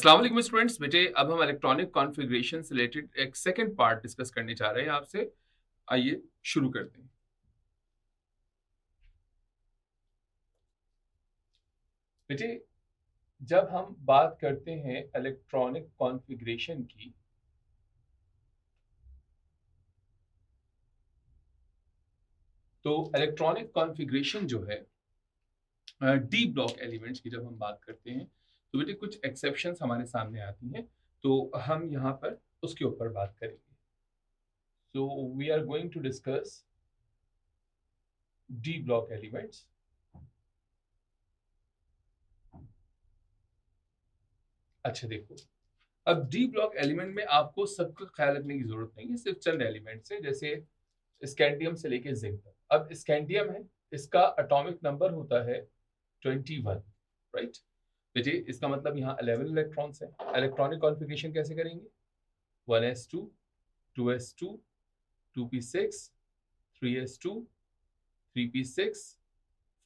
अस्सलाम वालेकुम स्टूडेंट्स। बेटे अब हम इलेक्ट्रॉनिक कॉन्फ़िगरेशन से रिलेटेड एक सेकंड पार्ट डिस्कस करने जा रहे हैं आपसे। आइए शुरू करते हैं। बेटे जब हम बात करते हैं इलेक्ट्रॉनिक कॉन्फ़िगरेशन की, तो इलेक्ट्रॉनिक कॉन्फ़िगरेशन जो है डी ब्लॉक एलिमेंट्स की जब हम बात करते हैं, तो बेटे कुछ एक्सेप्शंस हमारे सामने आती हैं, तो हम यहाँ पर उसके ऊपर बात करेंगे। So we are going to discuss d block elements. अच्छा देखो, अब डी ब्लॉक एलिमेंट में आपको सबका ख्याल रखने की जरूरत नहीं है, सिर्फ चंद एलिमेंट्स हैं, जैसे स्कैंडियम से लेके जिंक तक। अब स्कैंडियम है, इसका एटॉमिक नंबर होता है 21, राइट। देखिए इसका मतलब यहाँ 11 इलेक्ट्रॉन्स हैं। इलेक्ट्रॉनिक कॉन्फ़िगरेशन कैसे करेंगे? 1s2, 2s2, 2p6, 3s2, 3p6,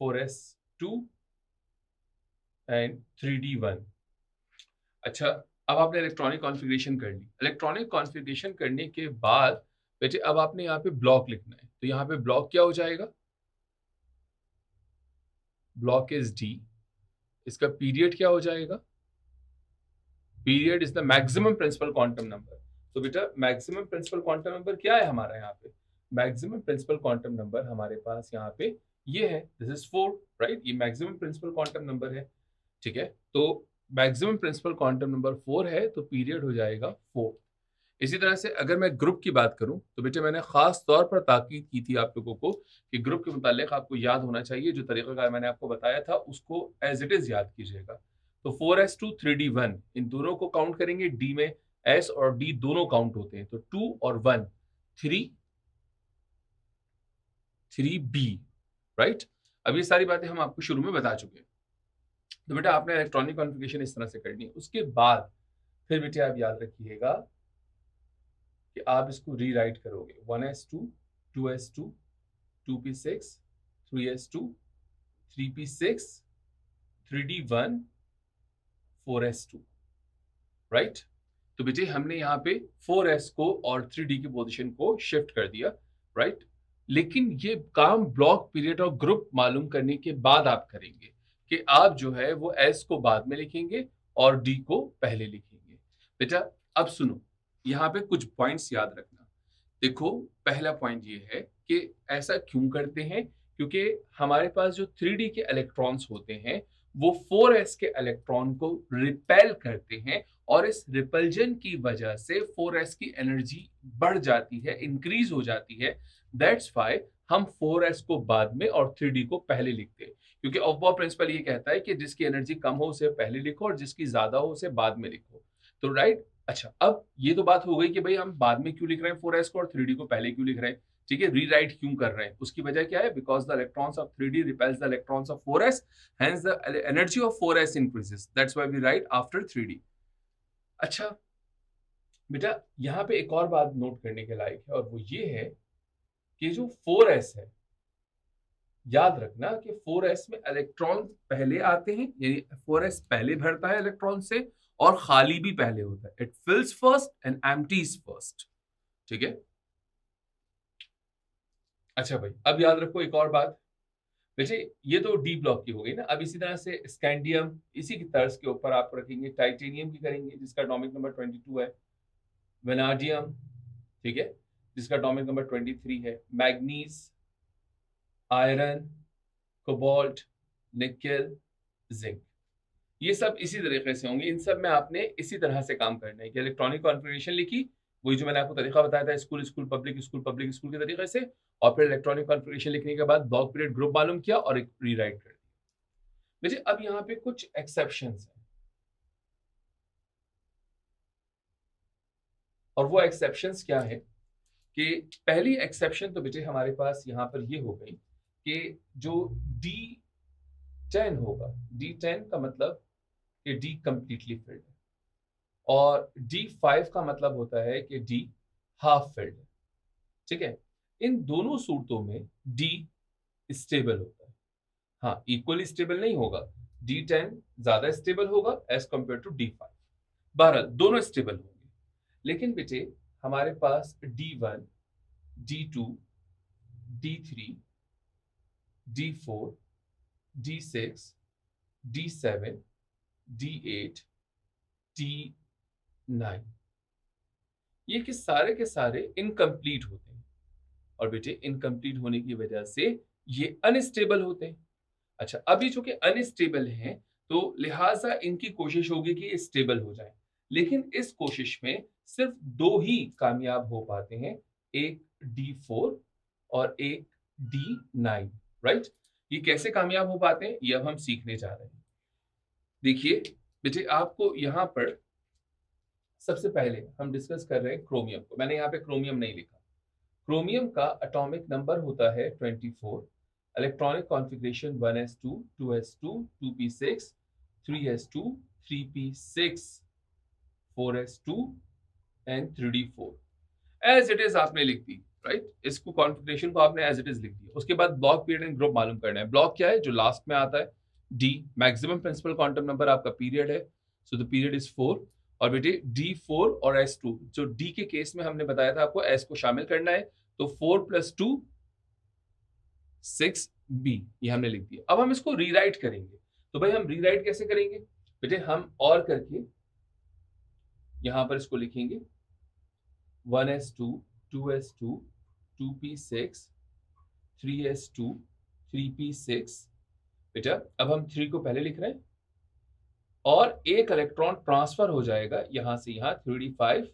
4s2 and 3d1। अच्छा, अब आपने इलेक्ट्रॉनिक कॉन्फ़िगरेशन कर ली। इलेक्ट्रॉनिक कॉन्फ़िगरेशन करने के बाद बेटे अब आपने यहाँ पे ब्लॉक लिखना है। तो यहाँ पे ब्लॉक क्या हो जाएगा? Block is d. इसका पीरियड क्या हो जाएगा? Period is the maximum principal quantum number. तो बेटा मैक्सिमम प्रिंसिपल क्वांटम नंबर क्या है हमारा यहाँ पे? मैक्सिमम प्रिंसिपल क्वांटम नंबर हमारे पास यहाँ पे ये है, दिस इज 4, राइट। ये मैक्सिमम प्रिंसिपल क्वांटम नंबर है, ठीक है। तो मैक्सिमम प्रिंसिपल क्वांटम नंबर 4 है, तो पीरियड हो जाएगा 4। इसी तरह से अगर मैं ग्रुप की बात करूं, तो बेटे मैंने खास तौर पर ताकीद की थी आप लोगों को कि ग्रुप के मुतालिक आपको याद होना चाहिए, जो तरीक़ाकार मैंने आपको बताया था उसको एज इट इज याद कीजिएगा। तो 4s2 3d1, इन दोनों को काउंट करेंगे। डी में एस और डी दोनों काउंट होते हैं, तो 2 और 1 3 3b, राइट। अब ये सारी बातें हम आपको शुरू में बता चुके हैं। तो बेटा आपने इलेक्ट्रॉनिक कॉन्फ़िगरेशन इस तरह से करनी है। उसके बाद फिर बेटे आप याद रखिएगा कि आप इसको रीराइट करोगे 1s2, 2s2, 2p6, 3s2, 3p6, 3d1, 4s2, right. तो बेटे हमने यहाँ पे 4s को और 3d की पोजीशन को शिफ्ट कर दिया, राइट। लेकिन ये काम ब्लॉक पीरियड और ग्रुप मालूम करने के बाद आप करेंगे कि आप जो है वो s को बाद में लिखेंगे और d को पहले लिखेंगे। बेटा अब सुनो, यहाँ पे कुछ पॉइंट्स याद रखना। देखो पहला पॉइंट ये है कि ऐसा क्यों करते हैं, क्योंकि हमारे पास जो 3d के इलेक्ट्रॉन्स होते हैं वो 4s के इलेक्ट्रॉन को रिपेल करते हैं, और इस रिपल्जन की वजह से 4s की एनर्जी बढ़ जाती है, इंक्रीज हो जाती है। दैट्स व्हाई हम 4s को बाद में और 3d को पहले लिखते हैं, क्योंकि ऑफ प्रिंसिपल ये कहता है कि जिसकी एनर्जी कम हो उसे पहले लिखो और जिसकी ज्यादा हो उसे बाद में लिखो। तो राइट। अच्छा, अब ये तो बात हो गई कि भाई हम बाद में क्यों लिख रहे हैं 4s को और 3d को पहले क्यों लिख रहे हैं, ठीक है। रीराइट क्यों कर रहे हैं, उसकी वजह क्या है? Because the electrons of 3d repels the electrons of 4s, hence the energy of 4s increases, that's why we write after 3d। अच्छा बेटा यहाँ पे एक और बात नोट करने के लायक है, और वो ये है कि जो 4s है, याद रखना कि 4s में इलेक्ट्रॉन पहले आते हैं, यानी 4s पहले भरता है इलेक्ट्रॉन से, और खाली भी पहले होता है। It fills first and empties first, ठीक है। अच्छा भाई अब याद रखो एक और बात। वैसे ये तो डी ब्लॉक की हो गई ना। अब इसी तरह से स्कैंडियम, इसी की तर्ज के ऊपर आप रखेंगे। टाइटेनियम की करेंगे जिसका एटॉमिक नंबर 22 है। वेनाडियम, ठीक है, जिसका एटॉमिक नंबर 23 है। Manganese, iron, cobalt, nickel, zinc, ये सब इसी तरीके से होंगे। इन सब में आपने इसी तरह से काम करना है कि इलेक्ट्रॉनिक कॉन्फ़िगरेशन लिखी, वही जो मैंने आपको तरीका बताया था, school school public school public school के तरीके से, और फिर इलेक्ट्रॉनिक कॉन्फ़िगरेशन लिखने के बाद ब्लॉक पीरियड ग्रुप मालूम किया और एक रीराइट कर दिया। मुझे अब यहाँ पे कुछ एक्सेप्शंस हैं, और वो एक्सेप्शंस क्या है कि पहली एक्सेप्शन तो बेटे हमारे पास यहाँ पर ये हो गई कि जो D10 होगा, D10 का मतलब कि D कंप्लीटली फिल्ड है, और D5 का मतलब होता है कि D हाफ फिल्ड है, ठीक है। इन दोनों सूरतों में D स्टेबल होता है। हाँ, इक्वली स्टेबल नहीं होगा। D10 ज्यादा स्टेबल होगा एज कंपेयर टू D5, बहरहाल दोनों स्टेबल होंगे। लेकिन बेटे हमारे पास D1, D2, D3, D4, D6, D7, D8, D9 ये के सारे इनकम्प्लीट होते हैं और बेटे इनकम्प्लीट होने की वजह से ये अनस्टेबल होते हैं। अच्छा, अभी चूंकि अनस्टेबल हैं तो लिहाजा इनकी कोशिश होगी कि ये स्टेबल हो जाए, लेकिन इस कोशिश में सिर्फ दो ही कामयाब हो पाते हैं, एक D4 और एक D9, राइट। ये कैसे कामयाब हो पाते हैं ये अब हम सीखने जा रहे हैं। देखिए बेटे आपको यहां पर सबसे पहले हम डिस्कस कर रहे हैं क्रोमियम को। मैंने यहाँ पे क्रोमियम नहीं लिखा। क्रोमियम का एटॉमिक नंबर होता है 24, electronic configuration 1s2, 2s2, 2p6, 3s2, 3p6, 4s2 and 3d4। As it is आपने लिख दी, राइट। इसको कॉन्फ़िगरेशन को आपने एज इट इज लिख दिया। उसके बाद ब्लॉक, पीरियड एंड ग्रुप मालूम करना है। ब्लॉक क्या है? जो लास्ट में आता है, the maximum principal quantum number आपका पीरियड है, सो द पीरियड इज 4। और बेटे D4 और S2, जो D के केस में हमने बताया था आपको S को शामिल करना है, तो 4 + 2 6b ये हमने लिख दिया। अब हम इसको रीराइट करेंगे। तो भाई हम रीराइट कैसे करेंगे बेटे? हम और करके यहां पर इसको लिखेंगे 1s2, 2s2, 2p6, 3s2, 3p6। बेटा अब हम 3 को पहले लिख रहे हैं और एक इलेक्ट्रॉन ट्रांसफर हो जाएगा यहां से यहां 3d5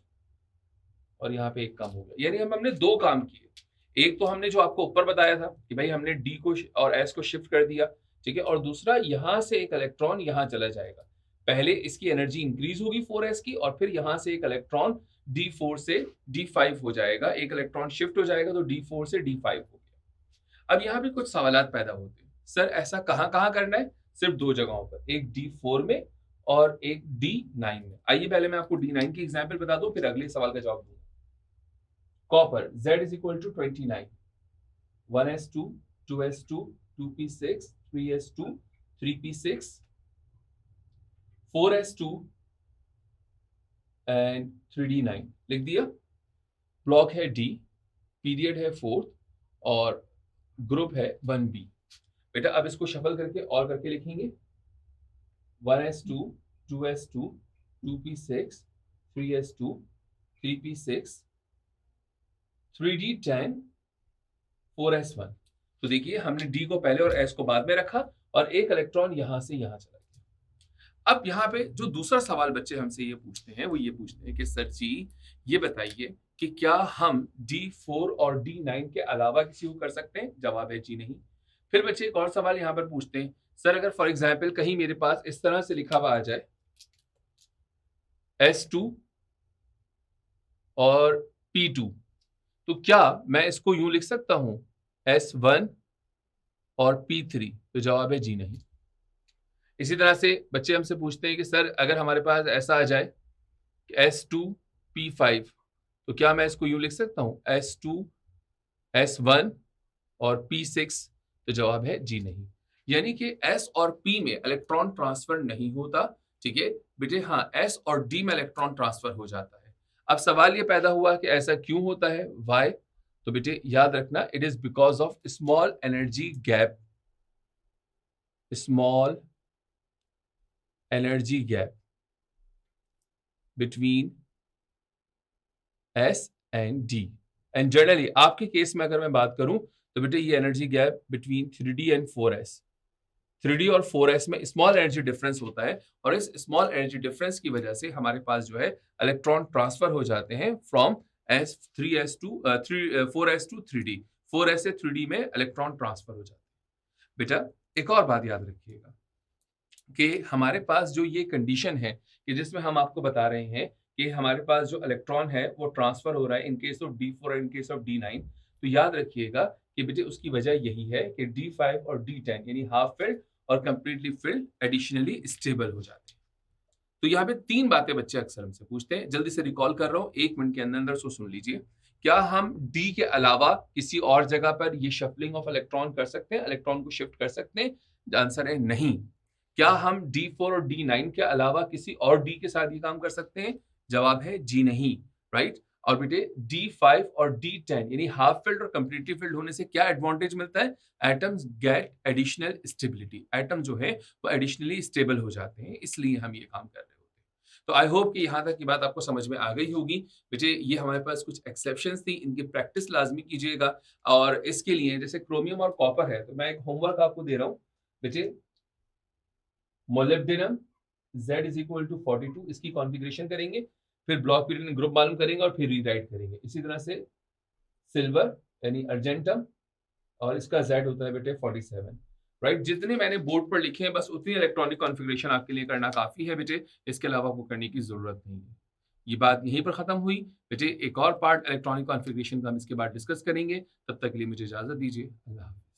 और यहां पे एक कम हो गया। यानी हमने दो काम किए। एक तो हमने जो आपको ऊपर बताया था कि भाई हमने D को और S को शिफ्ट कर दिया, ठीक है। और दूसरा यहां से एक इलेक्ट्रॉन यहां चला जाएगा। पहले इसकी एनर्जी इंक्रीज होगी 4s की और फिर यहां से एक इलेक्ट्रॉन D4 से D5 हो जाएगा। एक इलेक्ट्रॉन शिफ्ट हो जाएगा तो D4 से D5 हो गया। अब यहां भी कुछ सवालात पैदा होते हैं, सर ऐसा कहां कहां करना है? सिर्फ दो जगहों पर, एक D4 में और एक D9 में। आइए पहले मैं आपको D9 की एग्जांपल बता दूं, फिर अगले सवाल का जवाब दूंगा। Copper Z is equal to 29, 1s2, 2s2, 2p6, 3s2, 3p6, 4s2 and 3d9 लिख दिया। ब्लॉक है D, पीरियड है 4 और ग्रुप है 1b। बेटा अब इसको शफल करके और करके लिखेंगे 1s2, 2s2, 2p6, 3s2, 3p6, 3d10, 4s1। तो देखिए हमने D को पहले और S को बाद में रखा और एक इलेक्ट्रॉन यहां से यहां चला गया। अब यहाँ पे जो दूसरा सवाल बच्चे हमसे ये पूछते हैं वो ये पूछते हैं कि सर जी ये बताइए कि क्या हम D4 और D9 के अलावा किसी को कर सकते हैं? जवाब है जी नहीं। फिर बच्चे एक और सवाल यहाँ पर पूछते हैं, सर अगर फॉर एग्जाम्पल कहीं मेरे पास इस तरह से लिखा हुआ आ जाए S2 और P2, तो क्या मैं इसको यूं लिख सकता हूं S1 और P3? तो जवाब है जी नहीं। इसी तरह से बच्चे हमसे पूछते हैं कि सर अगर हमारे पास ऐसा आ जाए S2 P5, तो क्या मैं इसको यूं लिख सकता हूं S2 S1 और P6? तो जवाब है जी नहीं। यानी कि S और P में इलेक्ट्रॉन ट्रांसफर नहीं होता, ठीक है बेटे। हाँ, S और D में इलेक्ट्रॉन ट्रांसफर हो जाता है। अब सवाल ये पैदा हुआ कि ऐसा क्यों होता है, वाई? तो बेटे याद रखना, it is because of small energy gap, small energy gap between S and D। And generally आपके केस में अगर मैं बात करूं तो बेटे ये energy gap between 3D and 4S, 3D और 4S में स्मॉल एनर्जी डिफरेंस होता है और इस स्मॉल एनर्जी डिफरेंस की वजह से हमारे पास जो है इलेक्ट्रॉन ट्रांसफर हो जाते हैं from 4S to 3D, 4S से 3D में इलेक्ट्रॉन ट्रांसफर हो जाते हैं। बेटा एक और बात याद रखिएगा कि हमारे पास जो ये कंडीशन है कि जिसमें हम आपको बता रहे हैं कि हमारे पास जो इलेक्ट्रॉन है वो ट्रांसफर हो रहा है इन केस ऑफ D4 और इन केस ऑफ D9, तो याद रखिएगा कि बेटे उसकी वजह यही है कि D5 और D10 यानी हाफ फिल्ड और कंप्लीटली फिल्ड एडिशनली स्टेबल हो जाते हैं। तो यहाँ पे तीन बातें बच्चे अक्सर हमसे पूछते हैं, जल्दी से रिकॉल कर रहा हूँ, 1 मिनट के अंदर अंदर सो सुन लीजिए। क्या हम D के अलावा किसी और जगह पर ये शफलिंग ऑफ इलेक्ट्रॉन कर सकते हैं, इलेक्ट्रॉन को शिफ्ट कर सकते हैं? आंसर है नहीं। क्या हम D4 और D9 के अलावा किसी और D के साथ ये काम कर सकते हैं? जवाब है जी नहीं, राइट? और बेटे D5 और D10 यानी हाफ फिल्ड और कंप्लीटली फिल्ड होने से क्या एडवांटेज मिलता है? Atoms get additional stability. Atom जो है वो एडिशनली स्टेबल हो जाते हैं, इसलिए हम ये काम कर रहे होते हैं। तो आई होप कि यहाँ तक की बात आपको समझ में आ गई होगी। बेटे ये हमारे पास कुछ एक्सेप्शंस थी, इनकी प्रैक्टिस लाज़मी कीजिएगा और इसके लिए जैसे क्रोमियम और कॉपर है, तो मैं एक होमवर्क आपको दे रहा हूँ। बेटे molybdenum Z is equal to 42 इसकी कॉन्फ़िगरेशन करेंगे, फिर ब्लॉक पीरियड ग्रुप मालूम करेंगे और फिर रीराइट करेंगे। इसी तरह से सिल्वर यानी अर्जेंटम और इसका Z होता है बेटे 47, राइट? जितने मैंने बोर्ड पर लिखे हैं बस उतनी इलेक्ट्रॉनिक कॉन्फ़िगरेशन आपके लिए करना काफ़ी है बेटे, इसके अलावा आपको करने की ज़रूरत नहीं है। ये बात यहीं पर ख़त्म हुई। बेटे एक और पार्ट इलेक्ट्रॉनिक कॉन्फ़िगरेशन का हम इसके बाद डिस्कस करेंगे, तब तक के लिए मुझे इजाज़त दीजिए। अल्लाह हाफ़िज़।